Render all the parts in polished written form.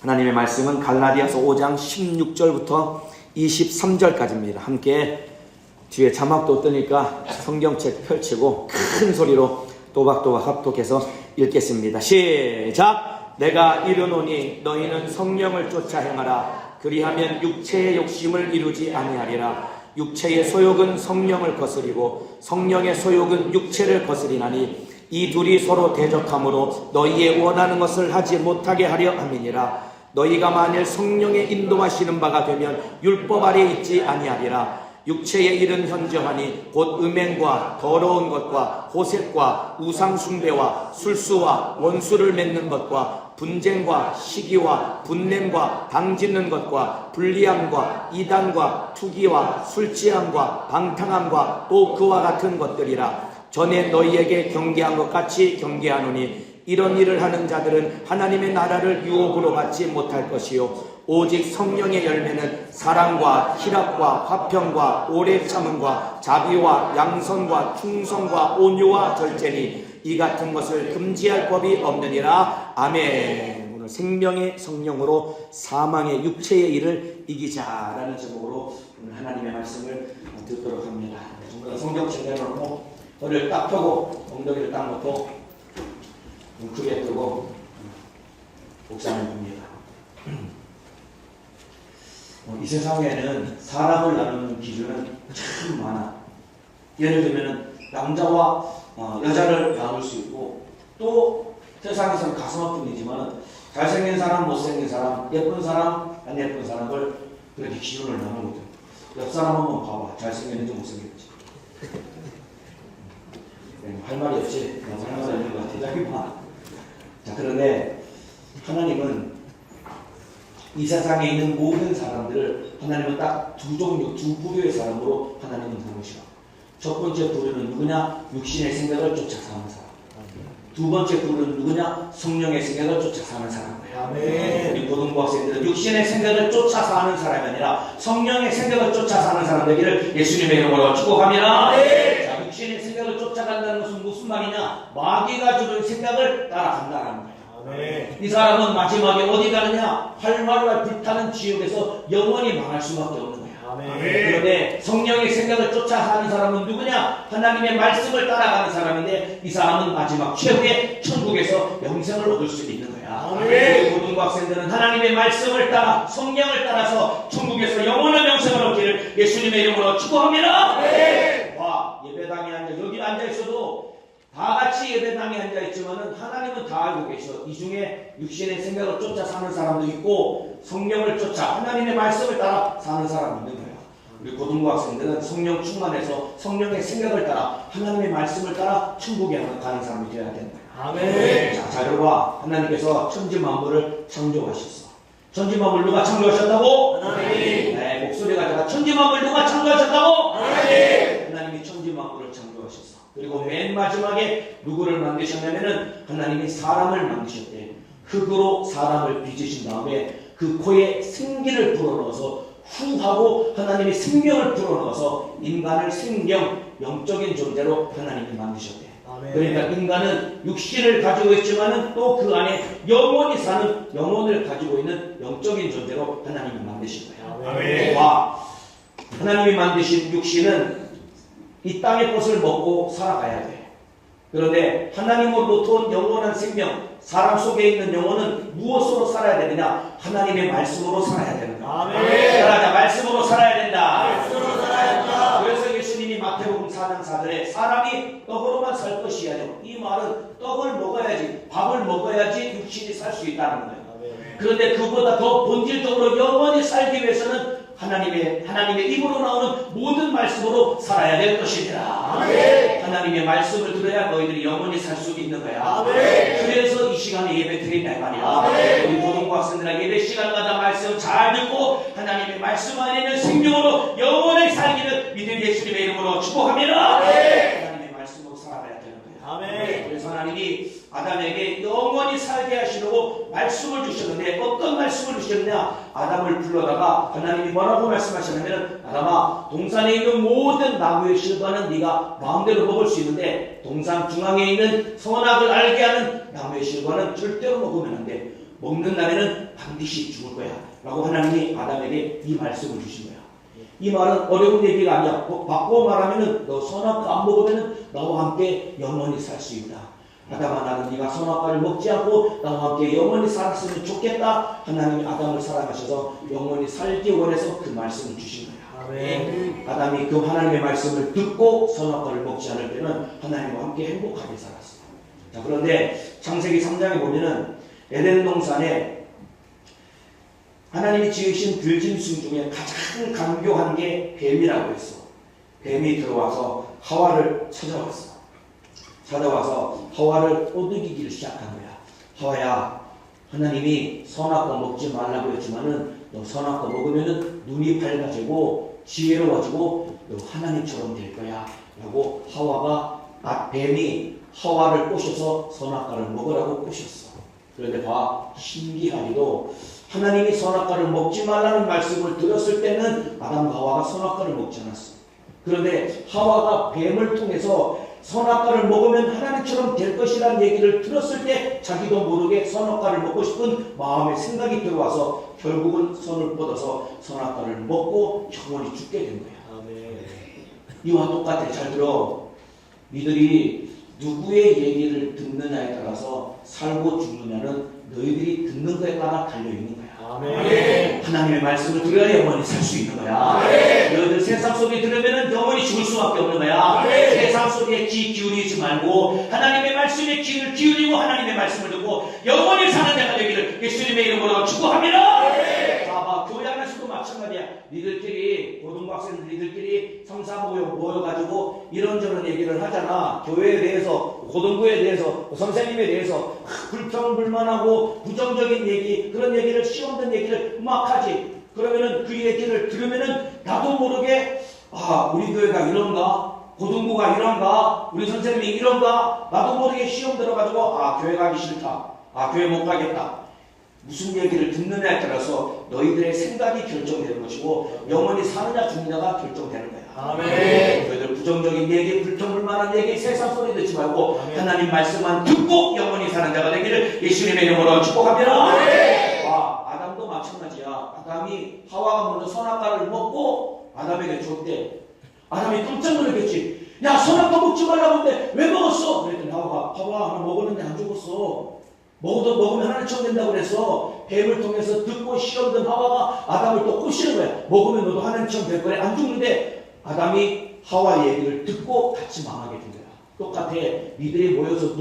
하나님의 말씀은 갈라디아서 5장 16절부터 23절까지입니다. 함께 뒤에 자막도 뜨니까 성경책 펼치고 큰 소리로 또박또박 합독해서 읽겠습니다. 시작! 내가 이르노니 너희는 성령을 쫓아 행하라. 그리하면 육체의 욕심을 이루지 아니하리라. 육체의 소욕은 성령을 거스리고 성령의 소욕은 육체를 거스리나니 이 둘이 서로 대적하므로 너희의 원하는 것을 하지 못하게 하려 함이니라. 너희가 만일 성령의 인도하시는 바가 되면 율법 아래 있지 아니하리라. 육체의 일은 현저하니 곧 음행과 더러운 것과 호색과 우상숭배와 술수와 원수를 맺는 것과 분쟁과 시기와 분냄과 당짓는 것과 불리함과 이단과 투기와 술취함과 방탕함과 또 그와 같은 것들이라. 전에 너희에게 경계한 것 같이 경계하노니 이런 일을 하는 자들은 하나님의 나라를 유업으로 받지 못할 것이요 오직 성령의 열매는 사랑과 희락과 화평과 오래 참음과 자비와 양선과 충성과 온유와 절제니 이 같은 것을 금지할 법이 없느니라. 아멘. 오늘 생명의 성령으로 사망의 육체의 일을 이기자라는 제목으로 오늘 하나님의 말씀을 듣도록 합니다. 성경책 내놓고 허리를 딱 펴고 엉덩이를 딱 놓고 크게 뜨고 복사를 봅니다. 이 세상에는 사람을 나누는 기준은 참 많아. 예를 들면 남자와 여자를 나눌 수 있고, 또 세상에서는 가슴 아픔이지만 잘생긴 사람, 못생긴 사람, 예쁜 사람, 안 예쁜 사람을 그렇게 기준을 나누거든. 옆 사람 한번 봐봐. 잘생겼는지 못생겼는지. 할 말이 없지. 할 말이 없는 것 같아. 자기 봐. 자, 그런데 하나님은 이 세상에 있는 모든 사람들을 하나님은 딱 두 종류, 두 부류의 사람으로 하나님은 부르셔. 첫 번째 부류는 누구냐? 육신의 생각을 쫓아 사는 사람. 두 번째 부류는 누구냐? 성령의 생각을 쫓아 사는 사람이에요. 우리 고등부 학생들은 육신의 생각을 쫓아 사는 사람이 아니라 성령의 생각을 쫓아 사는 사람 되기를 예수님의 이름으로 축복합니다. 자, 육신의 생각을 쫓아간다는 것은 무슨 말이냐? 마귀가 주는 생각을 따라간다는 거예요. 이 사람은 마지막에 어디 가느냐? 활활활 불타는 지옥에서 영원히 망할 수밖에 없는 거야. 그런데 성령의 생각을 쫓아 사는 사람은 누구냐? 하나님의 말씀을 따라가는 사람인데 이 사람은 마지막 최후의 천국에서 영생을 얻을 수 있는 거야. 모든 학생들은 하나님의 말씀을 따라 성령을 따라서 천국에서 영원한 영생을 얻기를 예수님의 이름으로 축복합니다. 와, 예배당에 앉아 여기 앉아 있어도 다 같이 예배당에 앉아있지만은 하나님은 다 알고 계셔. 이 중에 육신의 생각을 쫓아 사는 사람도 있고 성령을 쫓아 하나님의 말씀을 따라 사는 사람이 있는 거야. 우리 고등부 학생들은 성령 충만해서 성령의 생각을 따라 하나님의 말씀을 따라 천국에 가는 사람이 되어야 되는 거야. 아멘. 자, 잘 들어봐. 하나님께서 천지 만물을 창조하셨어. 천지 만물 누가 창조하셨다고? 하나님. 네, 목소리가 작아. 천지 만물 누가 창조하셨다고? 하나님. 하나님이 천지 만물을 창조하셨어. 그리고 맨 마지막에 누구를 만드셨냐면은 하나님이 사람을 만드셨대. 흙으로 사람을 빚으신 다음에 그 코에 생기를 불어넣어서 후하고 하나님이 생명을 불어넣어서 인간을 생명, 영적인 존재로 하나님이 만드셨대. 그러니까 인간은 육신을 가지고 있지만은 또 그 안에 영원히 사는 영혼을 가지고 있는 영적인 존재로 하나님이 만드신 거야. 와, 하나님이 만드신 육신은 이 땅의 것을 먹고 살아가야 돼. 그런데 하나님으로부터 온 영원한 생명, 사람 속에 있는 영혼은 무엇으로 살아야 되느냐? 하나님의 말씀으로 살아야 되는 거야. 따라하자. 말씀으로 살아야 된다. 말씀으로 살아야 된다. 그래서 예수님이 마태복음 4장 4절에 사람이 떡으로만 살 것이 아니라, 이 말은 떡을 먹어야지, 밥을 먹어야지 육신이 살 수 있다는 거예요. 그런데 그보다 더 본질적으로 영원히 살기 위해서는 하나님의 입으로 나오는 모든 말씀으로 살아야 될 것입니다. 하나님의 말씀을 들어야 너희들이 영원히 살 수 있는 거야. 그래서 이 시간에 예배 드린다 말이야. 우리 고등부 학생들에게 예배 시간마다 말씀 잘 듣고 하나님의 말씀 안에 있는 생명으로 영원히 살기를 믿는 예수님의 이름으로 축복합니다. 하나님의 말씀으로 살아가야 되는 거야. 그래서 하나님이 아담에게 영원히 살게 하시려고 말씀을 주셨는데 어떤 말씀을 주셨느냐? 아담을 불러다가 하나님이 뭐라고 말씀하셨냐면, 아담아, 동산에 있는 모든 나무의 실과는 네가 마음대로 먹을 수 있는데 동산 중앙에 있는 선악을 알게 하는 나무의 실과는 절대로 먹으면 안 돼. 먹는 날에는 반드시 죽을 거야 라고 하나님이 아담에게 이 말씀을 주신 거야. 이 말은 어려운 얘기가 아니야. 바꿔 말하면은 너 선악과 안 먹으면은 나와 함께 영원히 살 수 있다. 아담아, 나는 네가 선악과를 먹지 않고 나와 함께 영원히 살았으면 좋겠다. 하나님이 아담을 사랑하셔서 영원히 살기 원해서 그 말씀을 주신 거야. 아멘. 아담이 그 하나님의 말씀을 듣고 선악과를 먹지 않을 때는 하나님과 함께 행복하게 살았어요. 자, 그런데 창세기 3장에 보면은 에덴 동산에 하나님이 지으신 들짐승 중에 가장 강교한 게 뱀이라고 했어. 뱀이 들어와서 하와를 찾아와서 하와를 꼬드기기를 시작한 거야. 하와야, 하나님이 선악과 먹지 말라고 했지만은 너 선악과 먹으면은 눈이 밝아지고 지혜로워지고 너 하나님처럼 될 거야 라고 뱀이 하와를 꼬셔서 선악과를 먹으라고 꼬셨어. 그런데 봐, 신기하게도 하나님이 선악과를 먹지 말라는 말씀을 들었을 때는 아담과 하와가 선악과를 먹지 않았어. 그런데 하와가 뱀을 통해서 선악과를 먹으면 하나님처럼 될 것이라는 얘기를 들었을 때 자기도 모르게 선악과를 먹고 싶은 마음의 생각이 들어와서 결국은 손을 뻗어서 선악과를 먹고 영원히 죽게 된 거야. 아멘. 이와 똑같아. 잘 들어. 니들이 누구의 얘기를 듣느냐에 따라서 살고 죽느냐는 너희들이 듣는 거에 따라 달려있는 거야. 아멘. 하나님의 말씀을 들어야 영원히 살 수 있는 거야. 너희들 세상 소리 들으면 영원히 죽을 수밖에 없는 거야. 세상 소리에 귀 기울이지 말고 하나님의 말씀에 귀를 기울이고 하나님의 말씀을 듣고 영원히 사는 자가 되기를 예수님의 이름으로 축복합니다. 봐봐, 교회 안에서도 마찬가지야. 니들끼리 고등학생 니들끼리 3, 4 모여가지고 이런저런 얘기를 하잖아. 교회에 대해서, 고등부에 대해서, 선생님에 대해서 불평불만하고 부정적인 얘기, 그런 얘기를, 시험된 얘기를 막 하지. 그러면은 그 얘기를 들으면은 나도 모르게 우리 교회가 이런가? 고등부가 이런가? 우리 선생님이 이런가? 나도 모르게 시험 들어가지고 교회 가기 싫다. 교회 못 가겠다. 무슨 얘기를 듣느냐에 따라서 너희들의 생각이 결정되는 것이고 영원히 사느냐 죽느냐가 결정되는 거야. 아멘. 너희들 부정적인 얘기, 불평불만한 얘기, 세상 소리 듣지 말고 아멘. 하나님 말씀만 듣고 영원히 사는 자가 되기를 예수님의 이름으로 축복합니다. 아담도 마찬가지야. 아담이 하와가 먼저 선악과를 먹고 아담에게 줬대. 아담이 깜짝 놀랐겠지. 야, 선악과 먹지 말라고 했는데 왜 먹었어? 그랬더니 하와가 봐봐, 하나 먹었는데 안 죽었어. 먹으면 하나님처럼 된다고 그래서 뱀을 통해서 듣고 시험된 하와가 아담을 또 꼬시는 거야. 먹으면 너도 하나님처럼 될 거래. 안 죽는데 아담이 하와 얘기를 듣고 같이 망하게 된 거야. 똑같아. 니들이 모여서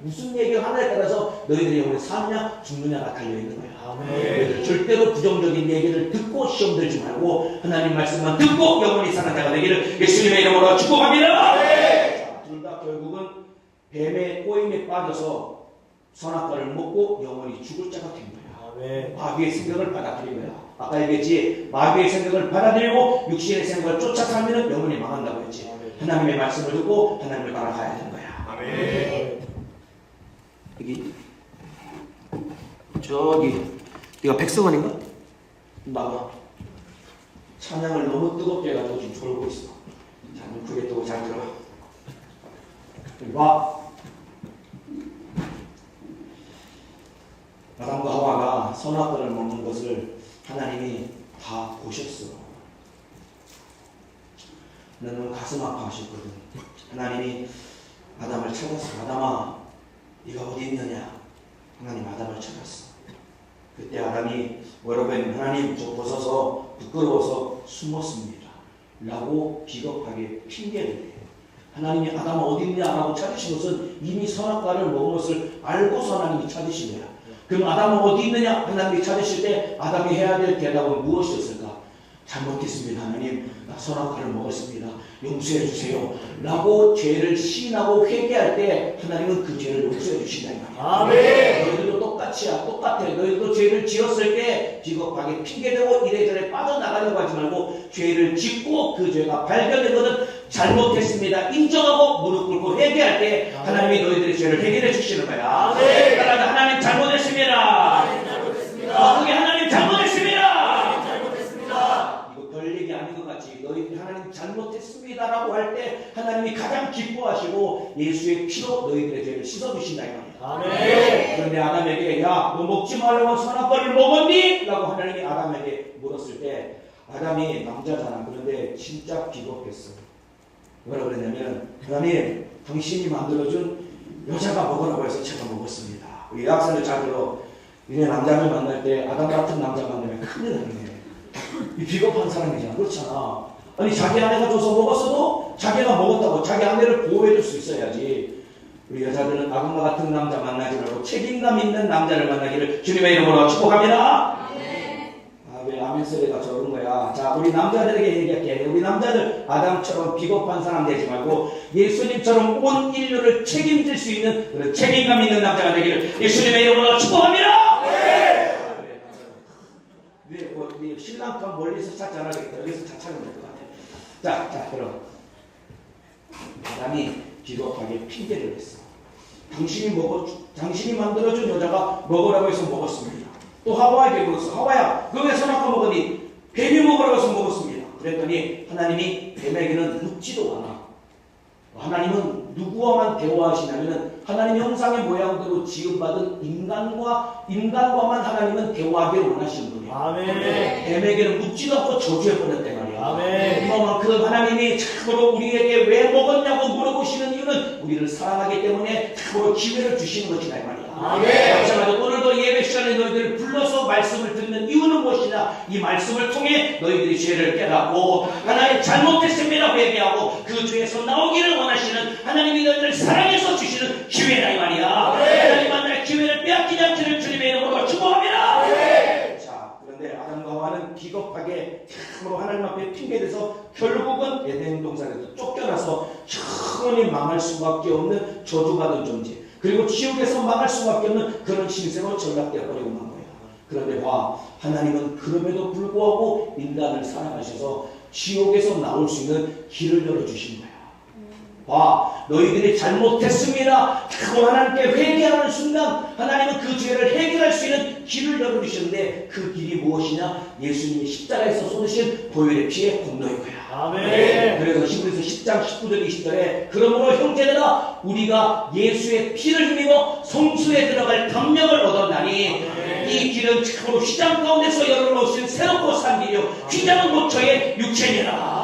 무슨 얘기를 하느냐에 따라서 너희들이 영원히 사느냐 죽느냐가 달려있는 거야. 너희들 절대로 부정적인 얘기를 듣고 시험 들지 말고 하나님 말씀만 듣고 영원히 사는 자가 되기를 예수님의 이름으로 축복합니다. 둘 다 결국은 뱀의 꼬임에 빠져서 선악과를 먹고 영원히 죽을 자가 된 거야. 마귀의 생각을 받아들인 거야. 아까 얘기했지. 마귀의 생각을 받아들이고 육신의 생각을 쫓아 살면 영원히 망한다고 했지. 하나님의 말씀을 듣고 하나님을 따라가야 되는 거야. 아멘. 여기 저기 네가 백성원인가? 나와. 찬양을 너무 뜨겁게 해가지고 지금 졸고 있어. 자, 눈 크게 뜨고 잘 들어. 와. 아담과 하와가 선악과를 먹는 것을 하나님이 다 보셨어. 너는 가슴 아파하셨거든. 하나님이 아담을 찾았어. 아담아, 네가 어디 있느냐? 하나님 아담을 찾았어. 그때 아담이 뭐라고 했냐면 하나님 저 벗어서 부끄러워서 숨었습니다 라고 비겁하게 핑계를 대. 하나님이 아담아 어디 있냐라고 찾으신 것은 이미 선악과를 먹은 것을 알고서 하나님이 찾으신 거야. 그럼 아담은 어디 있느냐? 하나님이 찾으실 때 아담이 해야 될 대답은 무엇이었을까? 잘못했습니다. 하나님, 나 선악과를 먹었습니다. 용서해 주세요. 라고 죄를 시인하고 회개할 때 하나님은 그 죄를 용서해 주신다 이 말이야. 아멘. 너희들도 똑같아. 너희들도 죄를 지었을 때 비겁하게 핑계대고 이래저래 빠져나가려고 하지 말고 죄를 짓고 그 죄가 발견되거든 잘못했습니다. 인정하고 무릎 꿇고 회개할 때 하나님이 너희들의 죄를 해결해 주시는 거야. 따라서 하나님 잘못했습니다. 그게 하나님 잘못했습니다. 이거 별 얘기 아닌 것 같지. 너희들이 하나님 잘못했습니다라고 할 때 하나님이 가장 기뻐하시고 예수의 피로 너희들의 죄를 씻어주신다 이 말이야. 아멘. 그런데 아담에게 야, 너 먹지 말라고 선악과를 먹었니? 라고 하나님이 아담에게 물었을 때 아담이 남자잖아. 그런데 진짜 비겁했어. 뭐라 그랬냐면 하나님, 당신이 만들어준 여자가 먹으라고 해서 제가 먹었습니다. 우리 약사를 잘 들어. 이래 남자를 만날 때 아담 같은 남자 만나면 큰일 나네. 이 비겁한 사람이잖아. 그렇잖아. 아니 자기 아내가 줘서 먹었어도 자기가 먹었다고 자기 아내를 보호해줄 수 있어야지. 우리 여자들은 아담과 같은 남자 만나지 말고 책임감 있는 남자를 만나기를 주님의 이름으로 축복합니다. 왜 아멘 소리가 저런 거야. 자, 우리 남자들에게 얘기할게. 우리 남자들 아담처럼 비겁한 사람 되지 말고 예수님처럼 온 인류를 책임질 수 있는 그런 책임감 있는 남자가 되기를 예수님의 이름으로 축복합니다. 네, 신랑감 멀리서 찾잖아. 여기서 찾으면 될 것 같아. 자, 그럼 아담이 비겁하게 핑계를 냈어. 당신이 만들어준 여자가 먹으라고 해서 먹었습니다. 또 하와에게 물었어. 하와야, 너 왜 선악과 먹으니? 뱀이 먹으라고 해서 먹었습니다. 그랬더니 하나님이 뱀에게는 묻지도 않아. 하나님은 누구와만 대화하시냐면 하나님 형상의 모양대로 지음받은 인간과만 하나님은 대화하기를 원하시는 분이에요. 아멘. 뱀에게는 묻지도 않고 저주해버렸단 말이야. 아멘. 이만큼 하나님이 참으로 우리에게 왜 먹었냐고 물어보시는 이유는 우리를 사랑하기 때문에 참으로 기회를 주시는 것이다 이 말이야. 아멘. 마찬가지로 오늘도 예배 시간에 너희들을 불러서 말씀을 듣는 이유는 무엇이냐? 이 말씀을 통해 너희들이 죄를 깨닫고 하나님 잘못했습니다 회개하고 그 죄에서 나오기를 원하시는 하나님이 너희들을 사랑해서 주시는 기회다 이 말이야. 하나님 만날 기회를 빼앗기지 않기를 주님의 이름으로 축복합니다. 자, 그런데 아담과 하와는 비겁하게 참으로 하나님 앞에 핑계대서 결국은 에덴 동산에서 쫓겨나서 영원히 망할 수밖에 없는 저주받은 존재, 그리고 지옥에서 망할 수밖에 없는 그런 신세로 전락되어 버리고 만 거야. 그런데 봐, 하나님은 그럼에도 불구하고 인간을 사랑하셔서 지옥에서 나올 수 있는 길을 열어주신 거야. 봐, 너희들이 잘못했습니다 하고 하나님께 회개하는 순간 하나님은 그 죄를 해결할 수 있는 길을 열어주셨는데 그 길이 무엇이냐? 예수님이 십자가에서 쏟으신 보혈의 피의 공로인 거야. 아멘. 그래서 히브리서 10장 19절 20절에 그러므로 형제들아 우리가 예수의 피를 힘입어 성수에 들어갈 담력을 얻었나니 이 길은 참으로 휘장 가운데서 열어놓으신 새롭고 산 길이요 휘장은 모처의 육체니라.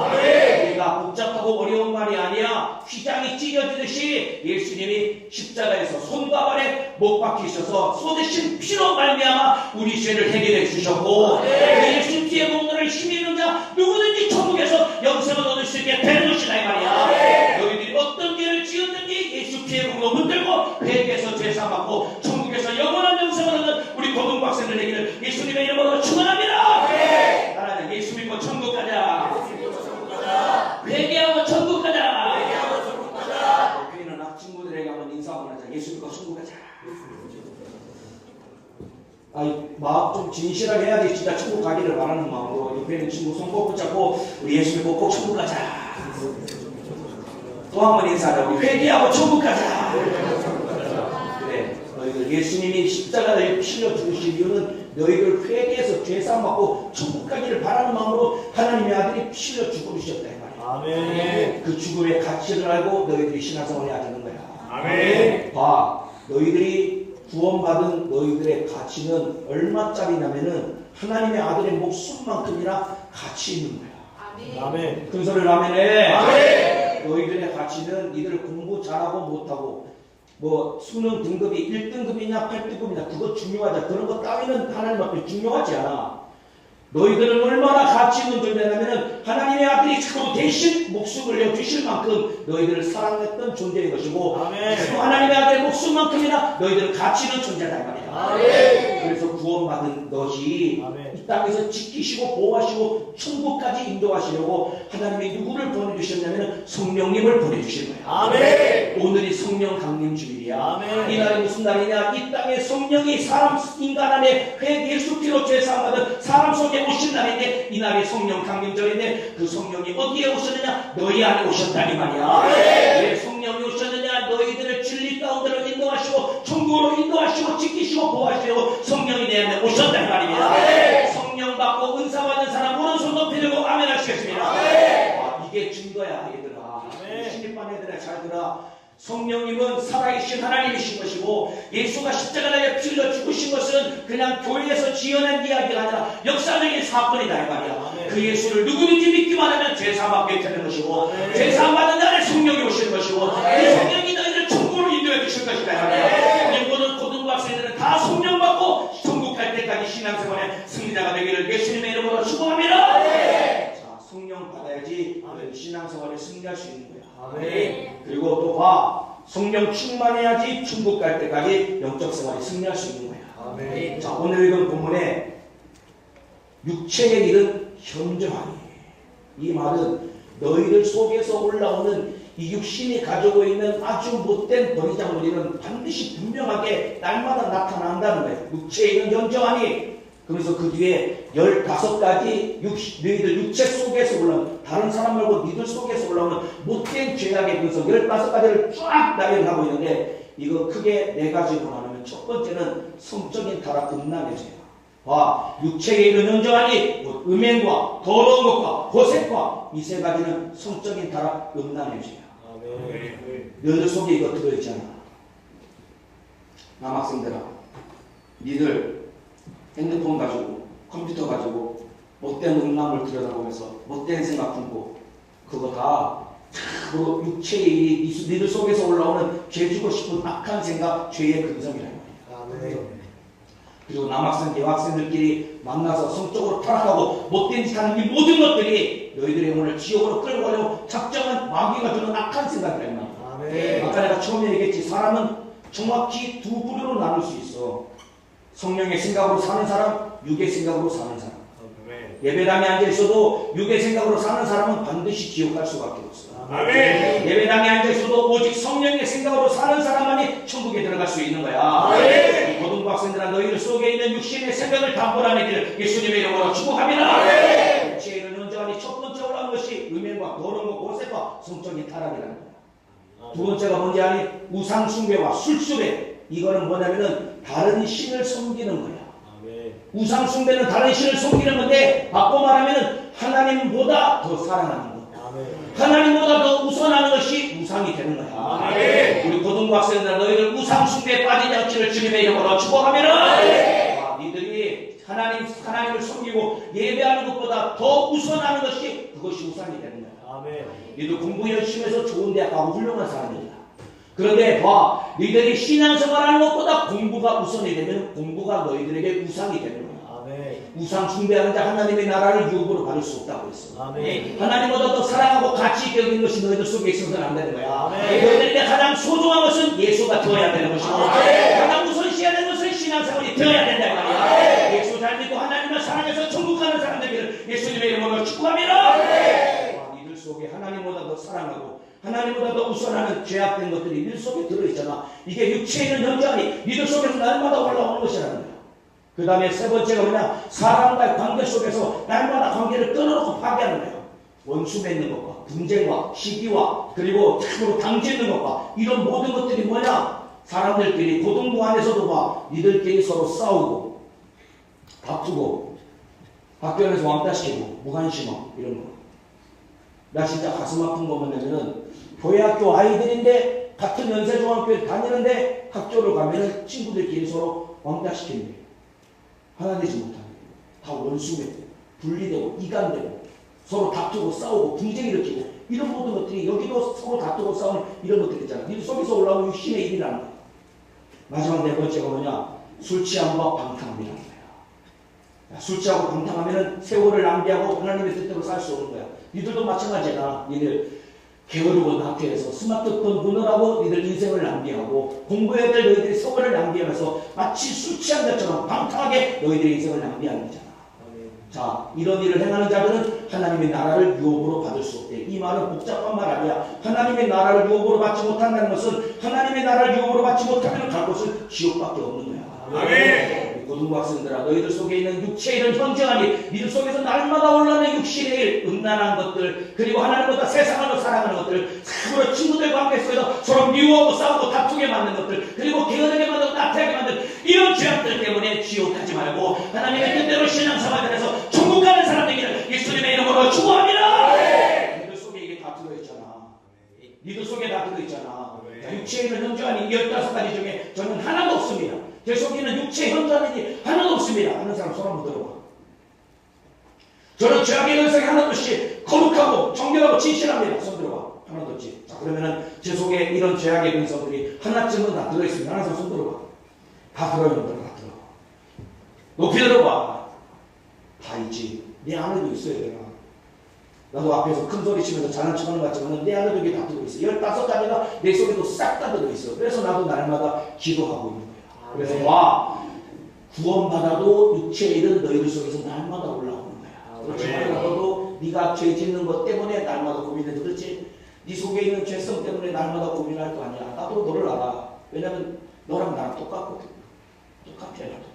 우리가 복잡하고 어려운 말이 아니야. 휘장이 찢어지듯이 예수님이 십자가에서 손과 발에 못 박히셔서 쏟으신 피로 말미암아 우리 죄를 해결해 주셨고 그 예수 피의 공로를 힘입는 자 누구든지 천국에서 영생을 얻을 수 있게 되는 것이다 이 말이야. 너희들이 어떤 죄를 지었든지 예수 피의 공로 붙들고 회개해서 죄사받고 천국에서 영원한 영생을 얻는 우리 고등학생들 되기를 예수님의 이름으로 축원합니다. 따라하자. 예수 믿고 천국 가자. 회개하고 천국 가자. 교회는 친구들에게 한번 인사 한번 하자. 예수 믿고 천국 가자. 마음 좀 진실하게 해야지 진짜 천국 가기를 바라는 마음으로 옆에 있는 친구 손 꼭 붙잡고 우리 예수 믿고 꼭 천국 가자. 또 한 번 인사하자. 우리 회개하고 천국 가자. 그래, 너희들 예수님이 십자가를 피려 죽으신 이유는 너희들 회개해서 죄사함받고 천국 가기를 바라는 마음으로 하나님의 아들이 피려 죽으셨다 이 말이야. 아멘. 그 죽음의 가치를 알고 너희들이 신앙생활을 해야 되는 거야. 아멘. 봐, 너희들이 구원받은 너희들의 가치는 얼마짜리냐면은 하나님의 아들의 목숨만큼이나 가치 있는 거야. 아멘. 큰 소리를 아멘해. 아멘. 너희들의 가치는 니들 공부 잘하고 못하고 뭐 수능 등급이 1등급이냐 8등급이냐 그거 중요하자. 그런 거 따위는 하나님 앞에 중요하지 않아. 너희들은 얼마나 가치 있는 존재냐면은 하나님의 아들이 참으로 대신 목숨을 내주실 만큼 너희들을 사랑했던 존재인 것이고 아멘. 또 하나님의 아들의 목숨만큼이나 너희들은 가치 있는 존재다 이 말이야. 아멘. 그래서 구원받은 것이 아멘. 이 땅에서 지키시고 보호하시고 천국까지 인도하시려고 하나님이 누구를 보내주셨냐면 성령님을 보내주신 거야. 아멘. 오늘이 성령 강림 주일이야. 아멘. 이날이 무슨 날이냐? 이 땅에 성령이 인간 안에 예수 피로 죄사함받은 사람 속에 오신 날인데 이날이 성령 강림절인데 그 성령이 어디에 오셨느냐? 너희 안에 오셨다니 말이야. 왜 성령이 오셨느냐? 너희들을 진리 가운데로 인도하시고 천국으로 인도하시고 지키시고 보호하시고 성령이 내 안에 오셨다니 말입니다. 성령 받고 은사 받는 사람 오른손 높이 들고 아멘 하시겠습니다. 이게 증거야 얘들아. 신입반 애들아 잘 들어. 성령님은 살아계신 하나님이신 것이고 예수가 십자가에 피 흘려 죽으신 것은 그냥 교회에서 지어낸 이야기가 아니라 역사적인 사건이다 이 말이야. 그 예수를 누구든지 믿기만 하면 죄사받게 되는 것이고 죄사받은 날에 성령이 오시는 것이고 그 성령이 너희를 천국으로 인도해 주실 것이다 이 말이야. 우리 모든 고등학생들은 다 성령 받고 천국 갈 때까지 신앙생활에 승리자가 되기를 예수님의 이름으로 축복합니다. 자, 성령 받아야지 신앙생활에 승리할 수 있는 거야. 그리고 또 봐, 성령 충만해야지 천국 갈 때까지 영적 생활에 승리할 수 있는 거야. 자, 오늘 읽은 본문에 육체의 일은 현저하니, 이 말은 너희들 속에서 올라오는 이 육신이 가지고 있는 아주 못된 버리장머리는 반드시 분명하게 날마다 나타난다는 거예요. 육체의 일은 현저하니. 그래서 그 뒤에 15가지 너희들 육체 속에서 올라오는, 다른 사람 말고 너희들 속에서 올라오는 못된 죄악의 분석 15가지를 쫙 나열하고 있는데, 이거 크게 4가지로 나누면 첫 번째는 성적인 타락 음란의 죄야. 봐, 육체의 일은 현저하니 음행과 더러운 것과 호색과 이 3가지는 성적인 타락 음란의 죄야. 너희들 속에 이거 들어있잖아. 남학생들아, 니들 핸드폰 가지고 컴퓨터 가지고 못된 음란물 들여다보면서 못된 생각 품고 그거 다 육체의 일이 니들 속에서 올라오는 죄 주고 싶은 악한 생각, 죄의 근성이라는 거야. 그리고 남학생, 여학생들끼리 만나서 성적으로 타락하고 못된 짓 하는 이 모든 것들이 너희들의 영혼을 지옥으로 끌고 가려고 작정한 마귀가 주는 악한 생각이라는 거야. 아까 내가 처음에 얘기했지, 사람은 정확히 2부류로 나눌 수 있어. 성령의 생각으로 사는 사람, 육의 생각으로 사는 사람. 예배당에 앉아있어도 육의 생각으로 사는 사람은 반드시 지옥 갈 수밖에 없어. 예배당에 앉아있어도 오직 성령의 생각으로 사는 사람만이 천국에 들어갈 수 있는 거야. 고등부 학생들아, 너희들 속에 있는 육신의 생각을 다 몰아내기를 예수님의 이름으로 축복합니다. 육체의 일은 현저하니 첫 번째 올라오는 것이 음행과 더러운 것, 고색과 성적인 타락이라는 거야. 두 번째가 뭔지 아니? 우상 숭배와 술수배. 이거는 뭐냐면은 다른 신을 섬기는 거야. 우상 숭배는 다른 신을 섬기는 건데, 바꿔 말하면은 하나님보다 더 사랑하는 거. 하나님보다 더 우선하는 것이 우상이 되는 거야. 우리 고등부 학생들, 너희들 우상 숭배에 빠지지 않기를 주님의 이름으로 축복하면은, 니들이 하나님을 섬기고 예배하는 것보다 더 우선하는 것이, 그것이 우상이 되는 거야. 니들 공부 열심히 해서 좋은 대학 가고 훌륭한 사람들이야. 그런데 봐, 너희들이 신앙생활하는 것보다 공부가 우선이 되면 공부가 너희들에게 우상이 되는 거야. 우상 숭배하는 자 하나님의 나라를 유업으로 받을 수 없다고 했어. 하나님보다 더 사랑하고 가치 있게 여기는 것이 너희들 속에 있어서는 안 되는 거야. 너희들에게 가장 소중한 것은 예수가 되어야 되는 것이고, 가장 우선시해야 되는 것은 신앙생활이 되어야 된다 말이야. 예수 잘 믿고 하나님을 사랑해서 천국 가는 사람들을 예수님의 이름으로 축복합니다. 니들 속에 하나님보다 더 사랑하고 하나님보다 더 우선하는 죄악된 것들이 니들 속에 들어있잖아. 이게 육체에 있는 현장이 니들 속에서 날마다 올라오는 것이라는 거야. 그 다음에 세 번째가 뭐냐? 사람과의 관계 속에서 날마다 관계를 끊어놓고 파괴하는 거예요. 원수 맺는 것과 분쟁과 시기와 그리고 참으로 당짓는 것과 이런 모든 것들이 뭐냐? 사람들끼리 고등부 안에서도 봐, 니들끼리 서로 싸우고 다투고 학교에서 왕따시키고 무관심어 이런 거. 나 진짜 가슴 아픈 거 뭐냐면은 교회 학교 아이들인데 같은 연세중학교에 다니는데 학교를 가면은 친구들끼리 서로 왕따시키는 거예요. 하나 되지 못하는 거예요. 다 원수되고 분리되고 이간되고 서로 다투고 싸우고 분쟁 일으키고 이런 모든 것들이, 여기도 서로 다투고 싸우는 이런 것들 있잖아. 이 속에서 올라오는 육신의 일이라는 거예요. 마지막 4번째가 뭐냐? 술 취함과 방탕함이라는 거야. 술 취하고 방탕하면은 세월을 낭비하고 하나님의 뜻대로 살 수 없는 거야. 니들도 마찬가지야. 니들 게으르고 나태해서 스마트폰 보느라고 니들 인생을 낭비하고 공부해야 될 너희들이 세월을 낭비하면서 마치 술 취한 것처럼 방탕하게 너희들의 인생을 낭비하는 거잖아. 자, 이런 일을 행하는 자들은 하나님의 나라를 유업으로 받을 수 없대. 이 말은 복잡한 말 아니야. 하나님의 나라를 유업으로 받지 못한다는 것은 하나님의 나라를 유업으로 받지 못하면 갈 곳은 지옥밖에 없는 거야. 아멘. 고등부 학생들아, 너희들 속에 있는 육체의 일은 현저하니 니들 속에서 날마다 올라오는 육신의 일, 음란한 것들, 그리고 하나님보다 세상을 더 사랑하는 것들, 참으로 친구들 관계 속에서 서로 미워하고 싸우고 다투게 만드는 것들, 그리고 게으르게 만들고 나태하게 만드는 이런 죄악들 때문에 지옥 가지 말고 하나님의 뜻대로 신앙생활을 해서 천국 가는 사람 되기를 예수님의 이름으로 축복합니다. 니들 속에 이게 다 들어있잖아. 니들 속에 다 들어있잖아. 자, 육체에 있는 현저한이 15가지 중에 저는 하나도 없습니다. 제 속에 있는 육체 현저한이 하나도 없습니다. 하는 사람 손 한번 들어봐. 저는 죄악의 근성이 하나도 없이 거룩하고 정결하고 진실합니다. 손 들어봐. 하나도 없지. 자, 그러면은 제 속에 이런 죄악의 근성들이 하나쯤은 다 들어있습니다. 하는 사람 손 들어봐. 다 들어있는 다 들어. 높이 들어봐. 다 있지. 내 안에도 있어야 되나. 나도 앞에서 큰 소리 치면서 잘난 척하는 것 같지만 내 안에도 이게 다 들어있어. 15가지가 내 속에도 싹 다 들어있어. 그래서 나도 날마다 기도하고 있는 거야. 그래서 와, 구원받아도 육체에 이른 너희들 속에서 날마다 올라오는 거야. 그렇지 말고 너도 네가 죄 짓는 것 때문에 날마다 고민해도 그렇지. 네 속에 있는 죄성 때문에 날마다 고민할 거 아니야. 나도 너를 알아. 왜냐면 너랑 나랑 똑같거든. 똑같아. 나도.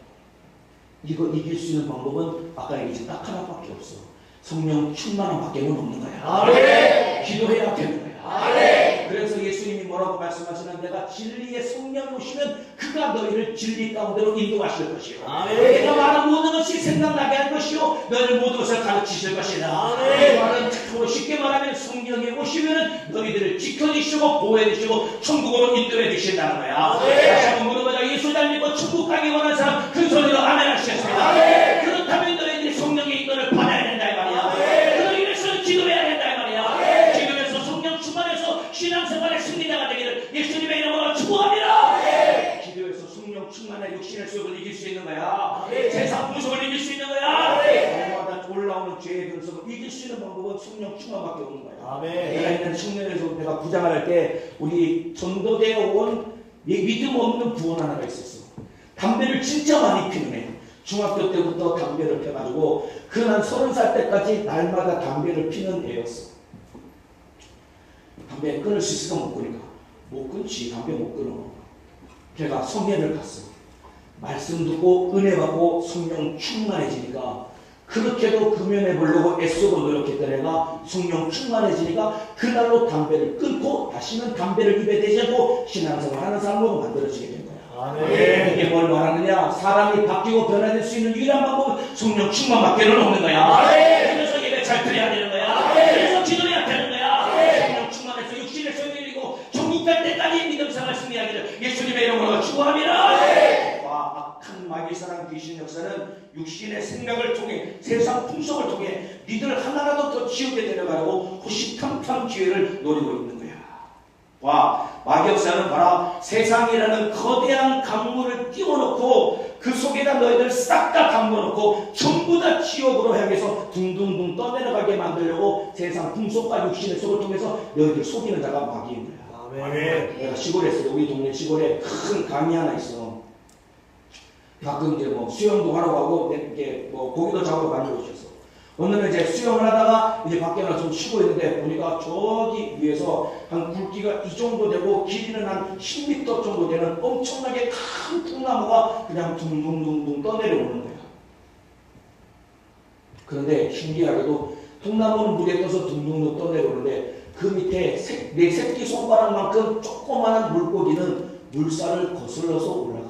이거 이길 수 있는 방법은 아까 얘기했지 딱 하나밖에 없어. 성령 충만함밖에 없는 거야. 아멘. 기도해야 되는 거야. 아멘. 그래서 예수님이 뭐라고 말씀하시는 내가 진리의 성령 오시면 그가 너희를 진리 가운데로 인도하실 것이요. 아멘. 내가 말한 모든 것이 생각나게 할 것이요. 너희를 모든 것을 가르치실 것이다. 아멘. 내 말은 쉽게 말하면 성령이 오시면 너희들을 지켜주시고 보호해주시고 천국으로 인도해 주신다는 거야. 아멘. 다시 한번 물어보자. 예수 잘 믿고 천국 가기 원하는 사람 큰 소리로 아멘 하시겠습니다. 아멘. 그렇다면 너희들이 성령의 인도를 받아야 된다 이 말이야. 아멘. 그러기 위해서는 기도해야 된다 이 말이야. 아멘. 기도해서 성령 충만해서 신앙생활의 승리자가 되기를 예수님의 이름으로 축복합니다. 아멘. 기도해서 성령 충만한 육신의 속을 이길 수 있는 거야. 아멘. 세상 무속을 이길 수 있는 거야. 아멘. 날마다 올라오는 죄의 근성을 이길 수 있는 방법은 성령 충만밖에 없는 거야. 아멘. 내가 있는 청년에서 내가 부장을 할 때 우리 전도대에 온 믿음 없는 부원 하나가 있었어. 담배를 진짜 많이 피는 애. 중학교 때부터 담배를 펴가지고 그 난 30살 때까지 날마다 담배를 피는 애였어. 담배 끊을 수 있을까 못 끊을까? 못 끊지. 담배 못 끊어. 걔가 성례를 갔어. 말씀 듣고 은혜 받고 성령 충만해지니까 그렇게도 금연해 보려고 애쓰고 노력했던 애가 성령 충만해지니까 그날로 담배를 끊고 다시는 담배를 입에 대지 않고 신앙생활 하는 사람으로 만들어지게 된 거야. 아멘. 이게 뭘 말하느냐? 사람이 바뀌고 변화될 수 있는 유일한 방법은 성령 충만밖에는 없는 거야. 아멘. 그래서 예배 잘 드려야 되는 거야. 아멘. 그래서 기도해야 되는 거야. 아멘. 성령 충만해서 육신의 소용을 이기고 천국 갈 때까지 믿음 생활 승리하기를 예수님의 이름으로 축복합니다. 아멘. 와, 악한 마귀사랑 귀신 역사는 육신의 생각을 통해 세상 풍속을 통해 니들 하나라도 더 지옥에 데려가려고 호시탐탐 기회를 노리고 있는 거야. 와, 마귀 역사는 봐라. 세상이라는 거대한 강물을 띄워놓고 그 속에다 너희들 싹 다 담궈놓고 전부 다 지옥으로 향해서 둥둥둥 떠내려가게 만들려고 세상 풍속과 육신의 속을 통해서 너희들 속이는 자가 마귀인 거야. 아멘. 내가 시골에 있어. 우리 동네 시골에 큰 강이 하나 있어. 가끔 이제 뭐 수영도 하러 가고 이렇게 뭐 고기도 잡으러 많이 오셨어. 오늘은 이제 수영을 하다가 이제 밖에 나가 좀 쉬고 있는데 보니까 저기 위에서 한 굵기가 이 정도 되고 길이는 한 10m 정도 되는 엄청나게 큰 통나무가 그냥 둥둥둥둥 떠내려오는 거야. 그런데 신기하게도 통나무는 물에 떠서 둥둥둥 떠내려오는데 그 밑에 내 새끼 손가락만큼 조그마한 물고기는 물살을 거슬러서 올라가.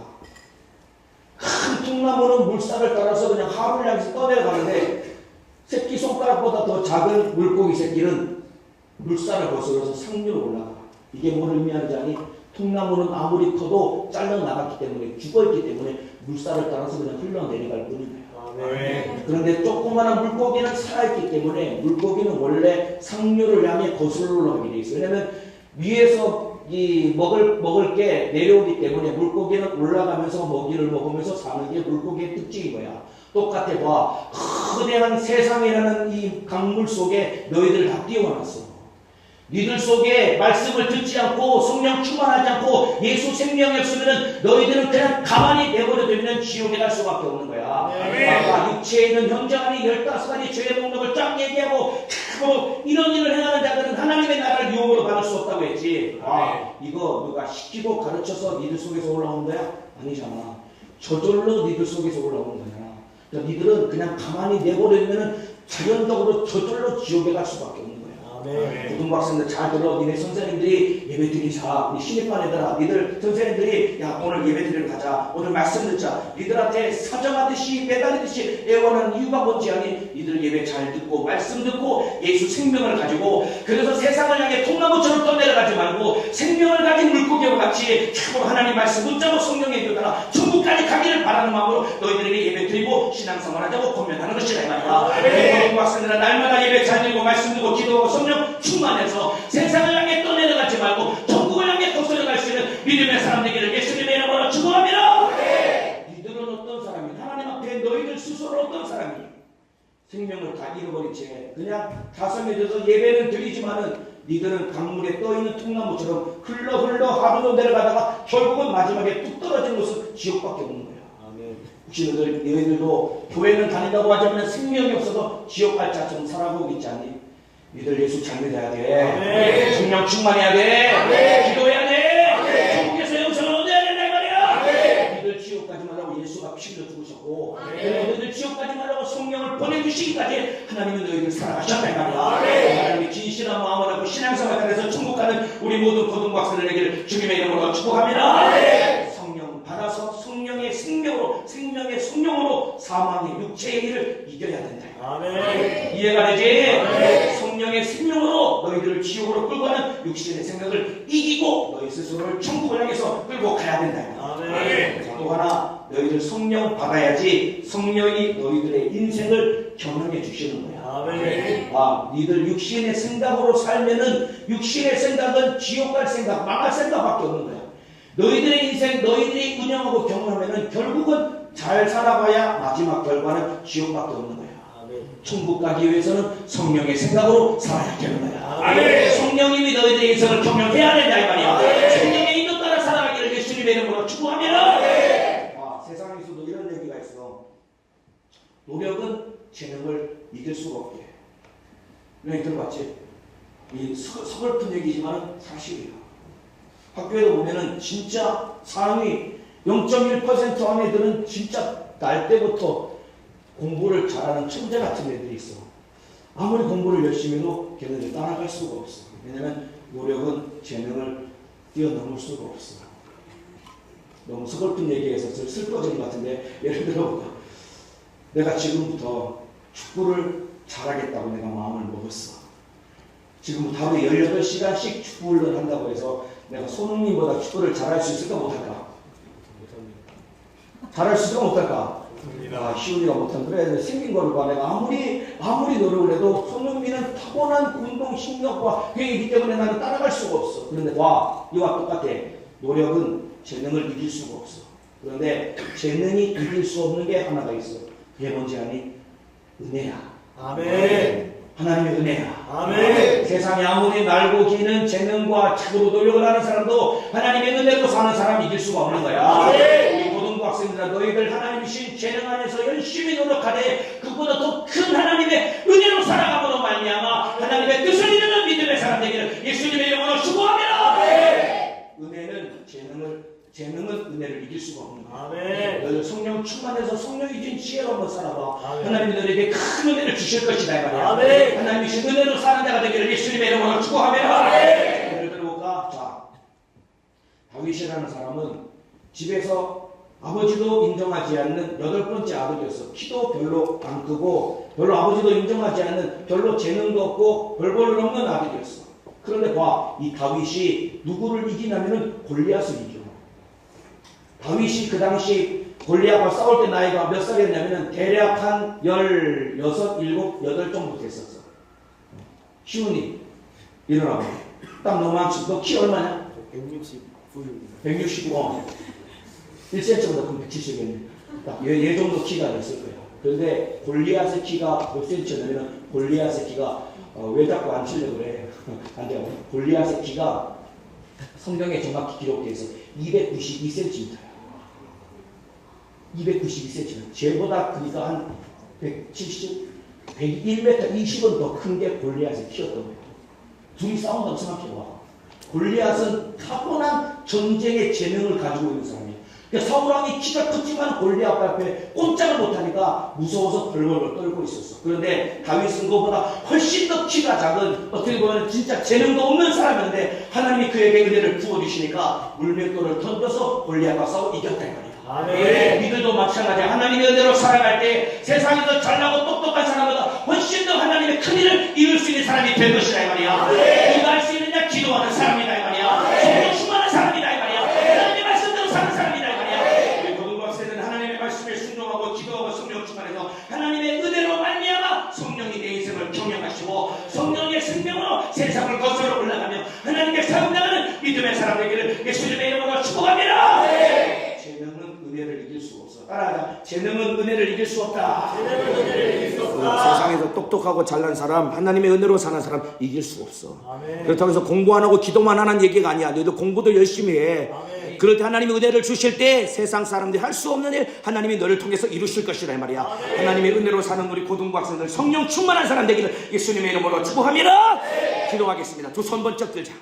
큰 통나무는 물살을 따라서 그냥 하루를 향해서 떠내려가는데 새끼 손가락보다 더 작은 물고기 새끼는 물살을 거슬러서 상류로 올라가. 이게 뭘 의미하는지 아니? 통나무는 아무리 커도 잘려나갔기 때문에 죽어있기 때문에 물살을 따라서 그냥 흘러내려갈 뿐인 거예요. 아멘. 그런데 조그마한 물고기는 살아있기 때문에 물고기는 원래 상류를 향해 거슬러 올라가게 돼 있어요. 왜냐면 위에서 이 먹을 게 내려오기 때문에 물고기는 올라가면서 먹이를 먹으면서 사는 게 물고기의 특징인 거야. 똑같아 봐. 거대한 세상이라는 이 강물 속에 너희들 다 띄워놨어. 니들 속에 말씀을 듣지 않고 성령 충만하지 않고 예수 생명이 없으면 너희들은 그냥 가만히 내버려두면 지옥에 갈 수밖에 없는 거야. 아까 육체에 있는 형제간이 15가지 죄의 목록을 쫙 얘기하고 뭐 이런 일을 행하는 자들은 하나님의 나라를 유혹으로 받을 수 없다고 했지. 아, 이거 누가 시키고 가르쳐서 니들 속에서 올라오는 거야? 아니잖아. 저절로 니들 속에서 올라오는 거야. 그러니까 니들은 그냥 가만히 내버려두면 자연적으로 저절로 지옥에 갈 수밖에 없는 거야. 아멘. 고등학생들 잘 들어. 니네 선생님들이 예배 드리자. 우리 신입반 애들아, 니들 선생님들이 야 오늘 예배 드리러 가자. 오늘 말씀 듣자. 니들한테 사정하듯이 매달리듯이 애원하는 이유가 뭔지 아니? 니들 예배 잘 듣고 말씀 듣고 예수 생명을 가지고, 그래서 세상을 향해 통나무처럼 떠내려가지 말고 생명을 가진 물고기와 같이 참으로 하나님 말씀 붙잡고 성령의 인도 따라 천국까지 가기를 바라는 마음으로 너희들에게 예배 드리고 신앙생활 하자고 권면하는 것이다 이 말이야. 고등학생들은 날마다 예배 잘 드리고 말씀 듣고 기도하고 성령 충만해서 세상을 향해 떠내려가지 말고 천국을 향해 거슬러갈 수 있는 믿음의 사람 되기를 예수님의 이름으로 축원합니다. 니들은 어떤 사람이, 하나님 앞에 너희들 스스로 어떤 사람이 생명을 다 잃어버린 채 그냥 가슴에 들어서 예배는 드리지만은 니들은 강물에 떠있는 통나무처럼 흘러 하루도 내려가다가 결국은 마지막에 뚝 떨어지는 것은 지옥밖에 없는 거야. 혹시 너희들도 교회는 다닌다고 하자면 생명이 없어서 지옥 갈 자처럼 살아가고 있지 않니? 니들 예수 장례해야 돼. 성령 충만해야 돼. 기도해야 돼. 천국에서 영생을 얻어야 된다 이 말이야. 니들 지옥 가지 말라고 예수가 피 흘려 죽으셨고, 너희들 지옥 가지 말라고 성령을 보내주시기까지 하나님은 너희들 살아가셨다 이 말이야. 하나님이 진실한 마음을 하고 신앙생활을 해서 천국 가는 우리 모든 고등학생들에게 주님의 이름으로 축복합니다. 성령 받아서 성령의 성령으로 사망의 육체의 일을 이겨야 된다. 아멘. 이해가 되지? 성령의 생명으로 너희들을 지옥으로 끌고 가는 육신의 생각을 이기고 너희 스스로를 천국을 향해서 끌고 가야 된다. 아멘. 또 하나, 너희들 성령 받아야지 성령이 너희들의 인생을 경영해 주시는 거야. 아멘. 니들 육신의 생각으로 살면은 육신의 생각은 지옥 갈 생각, 망할 생각밖에 없는 거야. 너희들의 인생, 너희들이 운영하고 경험하면은 결국은 잘 살아봐야 마지막 결과는 지옥밖에 없는 거야. 천국 가기 위해서는 성령의 생각으로 살아야 되는 거야. 아멘. 성령님이 너희들의 인생을 경영해야 된다 이 말이야. 성령의 인도 따라 살아가기를 예수님의 이름으로 축복합니다. 세상에서도 이런 얘기가 있어. 노력은 재능을 이길 수가 없게. 너희 들어봤지? 이 서글픈 얘기지만 사실이야. 학교에도 보면은 진짜 상위 0.1% 안에 애들은 진짜 날 때부터 공부를 잘하는 천재 같은 애들이 있어. 아무리 공부를 열심히 해도 걔네들 따라갈 수가 없어. 왜냐면 노력은 재능을 뛰어넘을 수가 없어. 너무 서글픈 얘기해서 슬퍼지는 것 같은데, 예를 들어 내가 지금부터 축구를 잘하겠다고 내가 마음을 먹었어. 지금부터 하루에 18시간씩 축구 훈련을 한다고 해서 내가 손흥민보다 축구를 잘할 수 있을까 못할까? 잘할 수 있을까 못할까? 희훈이가 못한 그래 생긴 거를 봐. 내가 아무리 노력을 해도 손흥민은 타고난 운동 신경과 그게 있기 때문에 나는 따라갈 수가 없어. 그런데 이와 똑같아. 노력은 재능을 이길 수가 없어. 그런데 재능이 이길 수 없는 게 하나가 있어. 그게 뭔지 아니? 은혜야. 아멘. 하나님의 은혜야. 아멘. 세상에 아무리 날고 기는 재능과 착으로 노력을 하는 사람도 하나님의 은혜로 사는 사람이 이길 수가 없는 거야. 아멘. 우리 고등학생들아, 너희들 하나님 주신 재능 안에서 열심히 노력하되 그보다 더 큰 하나님의 은혜로 살아감으로 말미암아 하나님의 뜻을 이루는 믿음의 사람 되기를 예수님의 이름으로 축복합니다. 재능은 은혜를 이길 수가 없는 거야. 아멘. 너희들 성령 충만해서 성령이 준 지혜로 한번 살아봐. 아멘. 하나님이 너희에게 큰 은혜를 주실 것이다 이 말이야. 아멘. 하나님이 주신 은혜로 사는 자가 되기를 예수님의 이름으로 축복합니다. 예를 들어볼까? 자, 다윗이라는 사람은 집에서 아버지도 인정하지 않는 8번째 아들이었어. 키도 별로 안 크고 별로 아버지도 인정하지 않는, 별로 재능도 없고 별볼일 없는 아들이었어. 그런데 이 다윗이 누구를 이기냐면은 골리앗을 이겨. 다윗이 그 당시 골리앗과 싸울 때 나이가 몇 살이었냐면은 대략 한 16, 7, 8 정도 됐었어. 시훈이 일어나고 딱 너만 치. 너 키 얼마냐? 169입니다. 169. 1cm보다 큰 170이었네. 딱 얘 정도 키가 됐을 거야. 그런데 골리앗의 키가 몇 cm냐면 골리앗의 키가 왜 자꾸 안 치려고 그래? 안 돼. 골리앗의 키가 성경에 정확히 기록되어 있어. 292cm야. 292cm. 쟤보다 그니까 한 170, 101m 20은 더 큰 게 골리앗의 키였던 거야. 둘이 싸운다고 생각해봐. 골리앗은 타고난 전쟁의 재능을 가지고 있는 사람이야. 그러니까 사울왕이 키가 크지만 골리앗 앞에 꼼짝을 못하니까 무서워서 벌벌 떨고 있었어. 그런데 다윗은 그보다 훨씬 더 키가 작은, 어떻게 보면 진짜 재능도 없는 사람이었는데 하나님이 그에게 은혜를 부어주시니까 물맷돌을 던져서 골리앗과 싸워 이겼다 이 말이야. 아멘. 우리들도 마찬가지야. 하나님의 은혜로 살아갈 때 세상에서 잘나고 똑똑한 사람보다 훨씬 더 하나님의 큰 일을 이룰 수 있는 사람이 될 것이다 이 말이야. 누가 할 수 있느냐? 기도하는 사람이다 이 말이야. 성령 충만한 사람이다 이 말이야. 하나님의 말씀대로 사는 사람이다 이 말이야. 우리 고등부 세대는 하나님의 말씀에 순종하고 기도하고 성령 충만해서 하나님의 은혜로 말미암아 성령이 내 인생을 경영하시고 성령의 생명으로 세상을 거슬러 올라가며 하나님께 사용당하는 믿음의 사람 되기를 예수님의 이름으로 축복합니다. 재능은 은혜를 이길 수 없어. 따라하자. 재능은 은혜를 이길 수 없다. 세상에서 똑똑하고 잘난 사람, 하나님의 은혜로 사는 사람 이길 수 없어. 아멘. 그렇다고 해서 공부 안 하고 기도만 하는 얘기가 아니야. 너희도 공부도 열심히 해. 아멘. 그럴 때 하나님의 은혜를 주실 때 세상 사람들이 할 수 없는 일 하나님이 너를 통해서 이루실 것이라 이 말이야. 아멘. 하나님의 은혜로 사는 우리 고등부 학생들 성령 충만한 사람 되기를 예수님의 이름으로 축복합니다. 기도하겠습니다. 두 손 번쩍 들자.